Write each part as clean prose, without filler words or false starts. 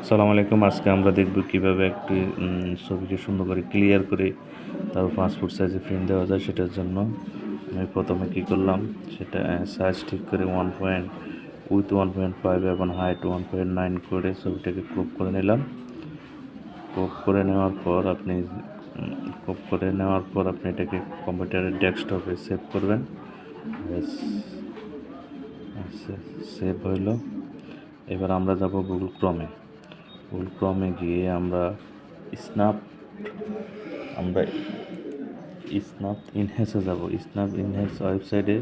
আসসালামু আলাইকুম। আজকে আমরা দেখব কিভাবে একটি ছবিকে সুন্দর করে ক্লিয়ার করে তারপর পাসপোর্ট সাইজে প্রিন্ট দেওয়া যায়। সেটার জন্য আমি প্রথমে কী করলাম, সেটা সাইজ ঠিক করে 1.5 এবং হাইট 1.9 করে ছবিটাকে ক্রপ করে নিলাম। ক্রপ করে নেওয়ার পর আপনি এটাকে কম্পিউটারের ডেস্কটপে সেভ করবেন। সেভ হইল। এবার আমরা যাব গুগল ক্রমে গিয়ে আমরা স্ন্যাপ ইনহ্যান্সে যাব। স্ন্যাপ ইনহ্যান্স ওয়েবসাইটে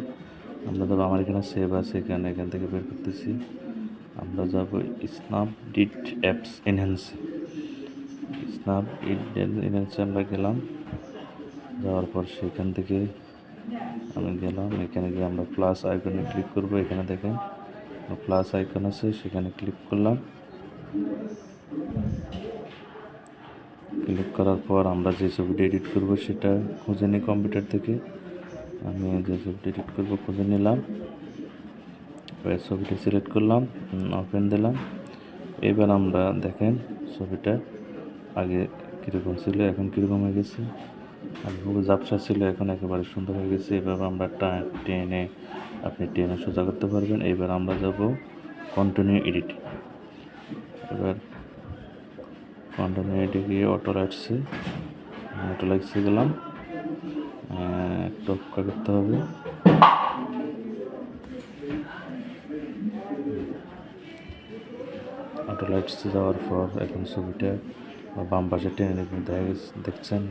আমরা ধরো আমার এখানে সেভ আছে, এখান থেকে বের করতেছি। আমরা যাব স্ন্যাপডিট অ্যাপস ইনহ্যান্সে। আমরা গেলাম, যাওয়ার পর সেখান থেকে আমি গেলাম, এখানে গিয়ে আমরা প্লাস আইকনে ক্লিক করব। এখানে দেখেন প্লাস আইকন আছে, সেখানে ক্লিক করলাম। ক্লিক করার পর আমরা যে ছবিটা এডিট করব সেটা খুঁজে নিই কম্পিউটার থেকে। আমি যে ছবিটা এডিট করব খুঁজে নিলাম, ছবিটা সিলেক্ট করলাম, ওপেন দিলাম। এবার আমরা দেখেন ছবিটা আগে কীরকম ছিল, এখন কীরকম হয়ে গেছে। আর খুবই ঝাপসা ছিল, এখন একেবারে সুন্দর হয়ে গেছে। এবার আমরা টেনে সোজা করতে পারবেন। এবার আমরা যাব কন্টিনিউ এডিট। এবার কন্টিনিউ এডিটে গিয়ে অটো লাইটসে গেলাম, একটু অপেক্ষা করতে হবে। অটো লাইটসে যাওয়ার পর এখন ছবিটা বাম পাশে টেনে নেবেন। দেখছেন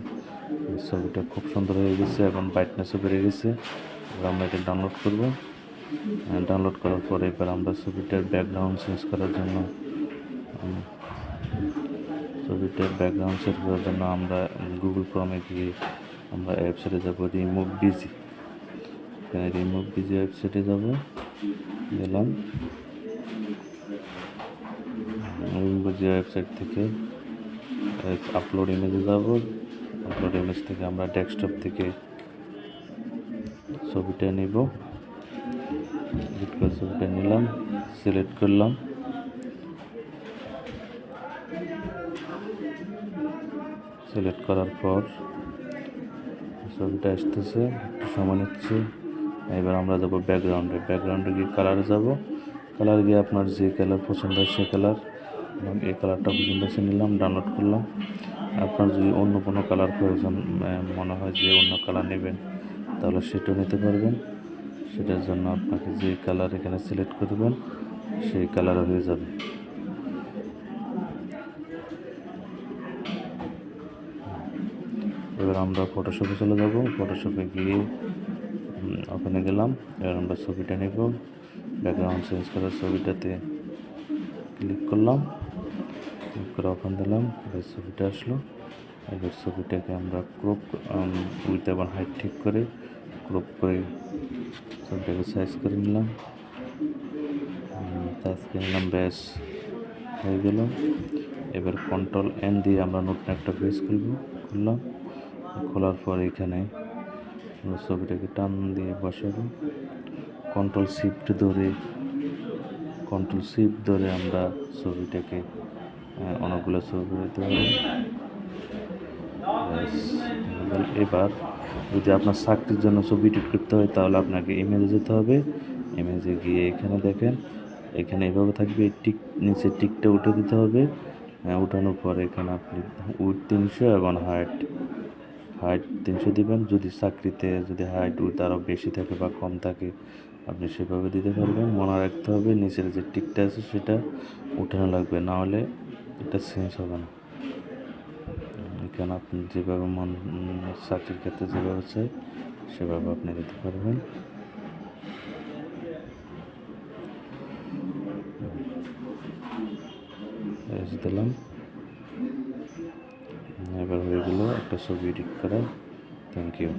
ছবিটা খুব সুন্দর হয়ে গেছে এবং ব্রাইটনেসও বেড়ে গেছে। এবার আমরা এটা ডাউনলোড করব। ডাউনলোড করার পরে এবার আমরা ছবিটার ব্যাকগ্রাউন্ড চেঞ্জ করার জন্য আমরা গুগল ক্রমে গিয়ে আমরা ওয়েবসাইটে যাব, রিমুভ বিজি। এখানে রিমুভ বিজি ওয়েবসাইটে গেলাম। ওয়েবসাইট থেকে আপলোড ইমেজে যাব। আপলোড ইমেজ থেকে আমরা ডেস্কটপ থেকে ছবিটা নিব। ছবিটা নিলাম, সিলেক্ট করলাম। সিলেক্ট করার পর ছবিটা আসতেছে, একটু সময় নিচ্ছে। এবার আমরা যাব ব্যাকগ্রাউন্ডে গিয়ে কালারে যাব। কালার গিয়ে আপনার যে কালার পছন্দ হয় সে কালার, এবং এই কালারটা পছন্দ হচ্ছে নিলাম, ডাউনলোড করলাম। আপনার যদি অন্য কোনো কালার প্রয়োজন মনে হয় যে অন্য কালার নেবেন, তাহলে সেটাও নিতে পারবেন। সেটার জন্য আপনাকে যে কালার এখানে সিলেক্ট করবেন সেই কালারও হয়ে যাবে। এবার আমরা ফটোশপে চলে যাব। ফটোশপে গিয়ে ওখানে গেলাম। এবার আমরা ছবিটা নেব, ব্যাকগ্রাউন্ড চেঞ্জ করার ছবিটাতে ক্লিক করলাম, ক্লিক করে ওখান দিলাম। এবার ছবিটা আসলো। এবার ছবিটাকে আমরা ক্রপ উইথ এবং হাইট ঠিক করে ক্রপ করে ছবিটাকে সাইজ করে নিলাম। ব্যাস হয়ে গেল। এবার Ctrl+N দিয়ে আমরা নতুন একটা পেজ খুললাম। খোলার পর এখানে ছবিটাকে টান দিয়ে বসাবো। Ctrl+Shift ধরে আমরা ছবিটাকে অনেকগুলো ছবি দিতে পারি। এবার যদি আপনার চাকরির জন্য ছবি এডিট করতে হয়, তাহলে আপনাকে ইমেজে যেতে হবে। ইমেজে গিয়ে এখানে দেখেন, এখানে এভাবে থাকবে, নিচে টিকটা উঠে দিতে হবে। উঠানোর পর এখানে আপনি উইথ 300 এবং হাইট 300 দিবেন। যদি চাকরিতে হাইট উইথ আরও বেশি থাকে বা কম থাকে, আপনি সেভাবে দিতে পারবেন। মনে রাখতে হবে নিচের যে টিকটা আছে সেটা উঠানো লাগবে, না হলে এটা চেঞ্জ হবে না। এখানে আপনি যেভাবে চাকরির ক্ষেত্রে যেভাবে চাই সেভাবে আপনি দিতে পারবেন। দিলাম। এবার হয়ে গেল একটা ছবি এডিট করা। Thank you.